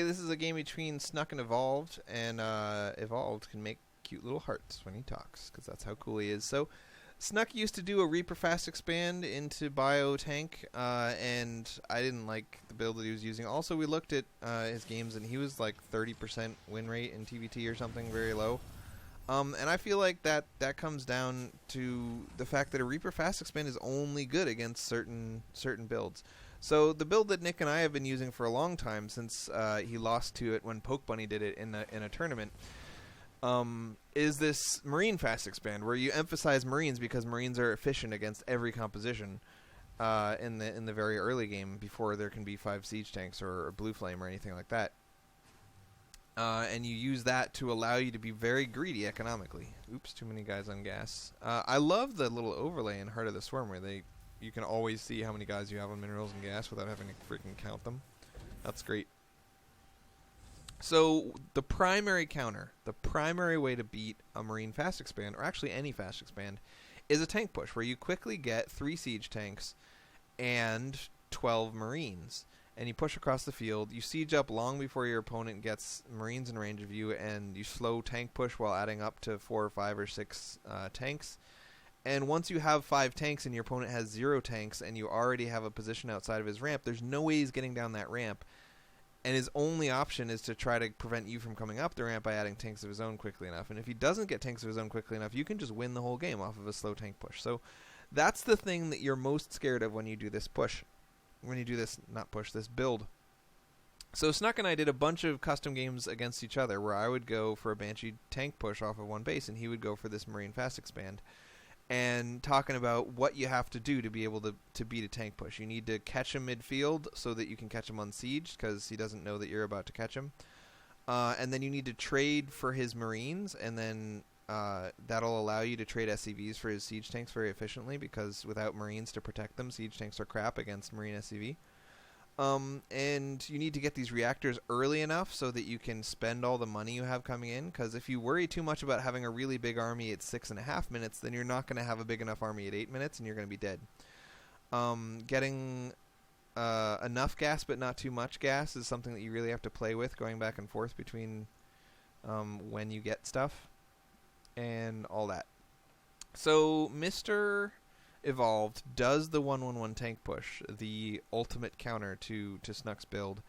this is a game between Snuck and Evolved, and Evolved can make cute little hearts when he talks, because that's how cool he is. So, Snuck used to do a Reaper Fast Expand into Bio Tank, and I didn't like the build that he was using. Also, we looked at his games, and he was like 30% win rate in TvT or something, very low. And I feel like that comes down to the fact that a Reaper Fast Expand is only good against certain builds. So the build that Nick and I have been using for a long time, since he lost to it when Poke Bunny did it in a tournament, is this Marine Fast Expand, where you emphasize Marines because Marines are efficient against every composition in the very early game before there can be 5 siege tanks or a Blue Flame or anything like that. And you use that to allow you to be very greedy economically. Oops, too many guys on gas. I love the little overlay in Heart of the Swarm where you can always see how many guys you have on minerals and gas without having to freaking count them. That's great. So the primary counter, the primary way to beat a Marine Fast Expand, or actually any Fast Expand, is a tank push where you quickly get 3 siege tanks and 12 Marines. And you push across the field, you siege up long before your opponent gets Marines in range of you, and you slow tank push while adding up to 4 or 5 or 6 tanks. And once you have 5 tanks and your opponent has 0 tanks and you already have a position outside of his ramp, there's no way he's getting down that ramp. And his only option is to try to prevent you from coming up the ramp by adding tanks of his own quickly enough. And if he doesn't get tanks of his own quickly enough, you can just win the whole game off of a slow tank push. So that's the thing that you're most scared of when you do this push. When you do this, not push, this build. So Snuck and I did a bunch of custom games against each other where I would go for a Banshee tank push off of one base and he would go for this Marine Fast Expand. And talking about what you have to do to be able to beat a tank push. You need to catch him midfield so that you can catch him on siege because he doesn't know that you're about to catch him. And then you need to trade for his Marines, and then that'll allow you to trade SCVs for his siege tanks very efficiently, because without Marines to protect them, siege tanks are crap against Marine SCV. And you need to get these reactors early enough so that you can spend all the money you have coming in, because if you worry too much about having a really big army at 6.5 minutes, then you're not going to have a big enough army at 8 minutes, and you're going to be dead. Getting enough gas but not too much gas is something that you really have to play with, going back and forth between when you get stuff and all that. So Mr. Evolved does the 1-1-1 tank push, the ultimate counter to Snuck's build,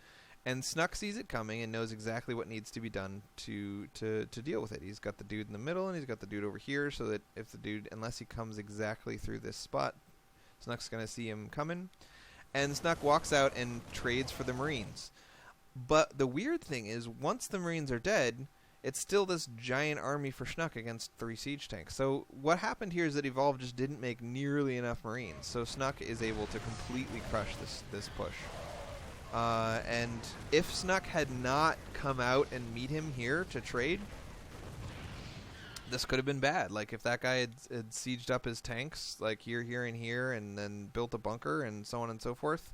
and Snuck sees it coming and knows exactly what needs to be done to deal with it. He's got the dude in the middle and he's got the dude over here, so that if the dude, unless he comes exactly through this spot, Snuck's going to see him coming, and Snuck walks out and trades for the Marines. But the weird thing is, once the Marines are dead, it's still this giant army for Snuck against 3 siege tanks. So what happened here is that Evolve just didn't make nearly enough Marines. So Snuck is able to completely crush this push. And if Snuck had not come out and meet him here to trade, this could have been bad. Like if that guy had sieged up his tanks, like here, and here, and then built a bunker and so on and so forth,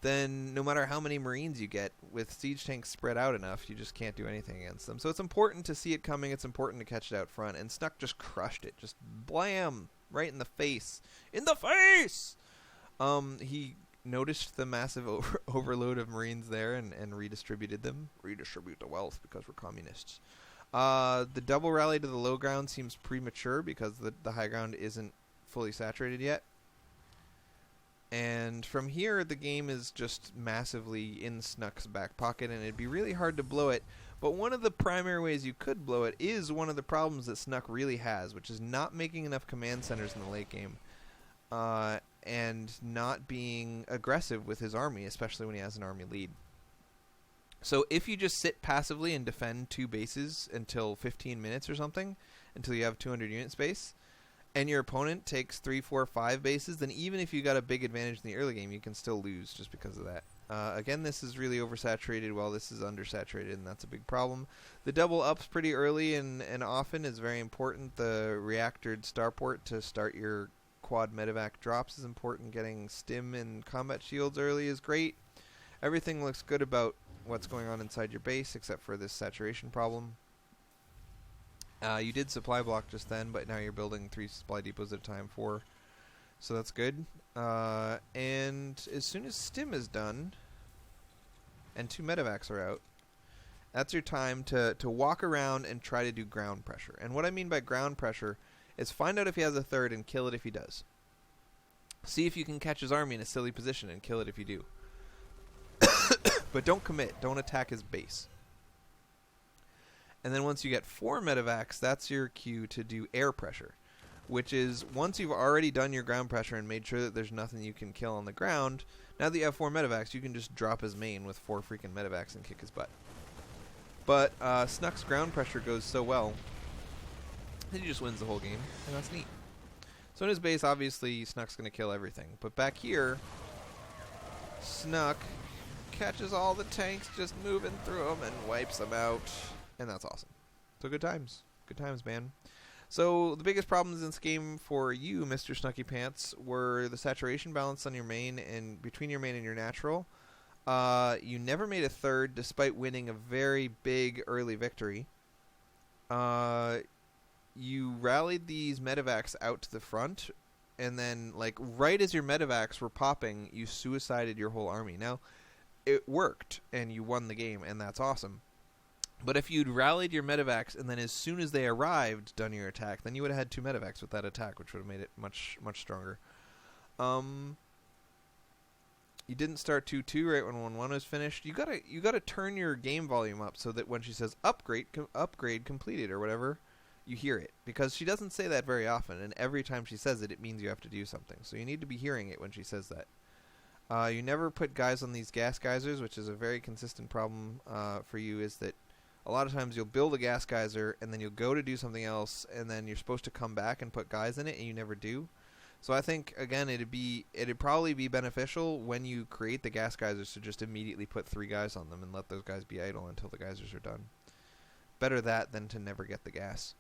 then no matter how many Marines you get, with siege tanks spread out enough, you just can't do anything against them. So it's important to see it coming. It's important to catch it out front. And Snuck just crushed it. Just blam! Right in the face. In the face! He noticed the massive overload of Marines there and redistributed them. Redistribute the wealth because we're communists. The double rally to the low ground seems premature because the high ground isn't fully saturated yet. And from here, the game is just massively in Snuck's back pocket, and it'd be really hard to blow it. But one of the primary ways you could blow it is one of the problems that Snuck really has, which is not making enough command centers in the late game, and not being aggressive with his army, especially when he has an army lead. So if you just sit passively and defend 2 bases until 15 minutes or something, until you have 200 unit space, and your opponent takes 3, 4, 5 bases, then even if you got a big advantage in the early game, you can still lose just because of that. Again, this is really oversaturated while this is undersaturated, and that's a big problem. The double ups pretty early and often is very important. The reactored starport to start your quad medevac drops is important. Getting stim and combat shields early is great. Everything looks good about what's going on inside your base except for this saturation problem. You did supply block just then, but now you're building 3 supply depots at a time, 4. So that's good. And as soon as stim is done, and 2 medevacs are out, That's your time to walk around and try to do ground pressure. And what I mean by ground pressure is find out if he has a third and kill it if he does. See if you can catch his army in a silly position and kill it if you do. But don't commit. Don't attack his base. And then once you get 4 medevacs, that's your cue to do air pressure, which is once you've already done your ground pressure and made sure that there's nothing you can kill on the ground, now that you have 4 medevacs, you can just drop his main with 4 freaking medevacs and kick his butt. But Snuck's ground pressure goes so well that he just wins the whole game, and that's neat. So in his base, obviously, Snuck's going to kill everything. But back here, Snuck catches all the tanks just moving through them and wipes them out. And that's awesome. So good times. Good times, man. So the biggest problems in this game for you, Mr. Snucky Pants, were the saturation balance on your main and between your main and your natural. You never made a third despite winning a very big early victory. You rallied these medevacs out to the front, and then, like, right as your medevacs were popping, you suicided your whole army. Now, it worked, and you won the game, and that's awesome. But if you'd rallied your medevacs, and then as soon as they arrived, done your attack, then you would have had 2 medevacs with that attack, which would have made it much, much stronger. You didn't start 2-2 right when 1-1 was finished. You gotta turn your game volume up so that when she says upgrade completed or whatever, you hear it, because she doesn't say that very often, and every time she says it, it means you have to do something. So you need to be hearing it when she says that. You never put guys on these gas geysers, which is a very consistent problem for you, is that a lot of times you'll build a gas geyser, and then you'll go to do something else, and then you're supposed to come back and put guys in it, and you never do. So I think, again, it'd probably be beneficial when you create the gas geysers to just immediately put 3 guys on them and let those guys be idle until the geysers are done. Better that than to never get the gas.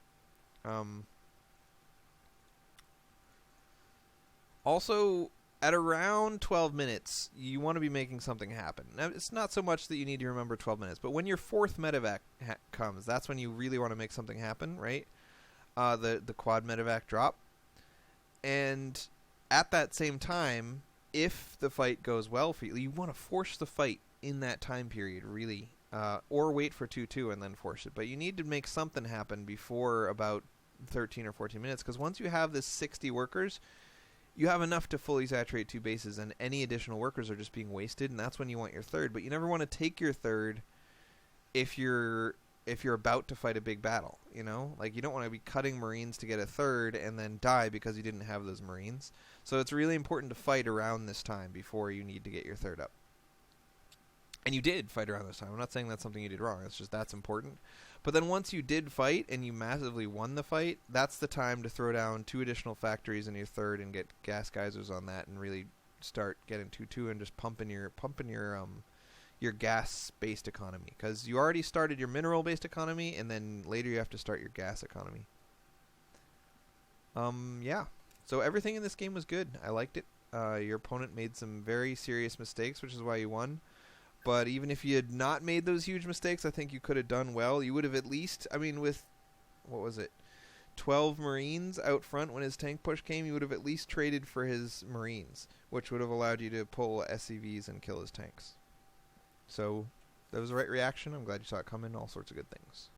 Also, at around 12 minutes, you want to be making something happen. Now, it's not so much that you need to remember 12 minutes, but when your 4th medevac comes, that's when you really want to make something happen, right? The quad medevac drop. And at that same time, if the fight goes well for you, you want to force the fight in that time period, really. Or wait for 2-2 and then force it. But you need to make something happen before about 13 or 14 minutes, because once you have this 60 workers, you have enough to fully saturate 2 bases, and any additional workers are just being wasted, and that's when you want your third. But you never want to take your third if you're about to fight a big battle, you know? Like, you don't want to be cutting Marines to get a third and then die because you didn't have those Marines. So it's really important to fight around this time before you need to get your third up. And you did fight around this time. I'm not saying that's something you did wrong. It's just that's important. But then once you did fight and you massively won the fight, that's the time to throw down 2 additional factories in your third and get gas geysers on that and really start getting 2-2 and just pumping your gas-based economy. Because you already started your mineral-based economy, and then later you have to start your gas economy. Yeah. So everything in this game was good. I liked it. Your opponent made some very serious mistakes, which is why you won. But even if you had not made those huge mistakes, I think you could have done well. You would have at least, I mean, with, what was it, 12 Marines out front when his tank push came, you would have at least traded for his Marines, which would have allowed you to pull SCVs and kill his tanks. So that was the right reaction. I'm glad you saw it coming. All sorts of good things.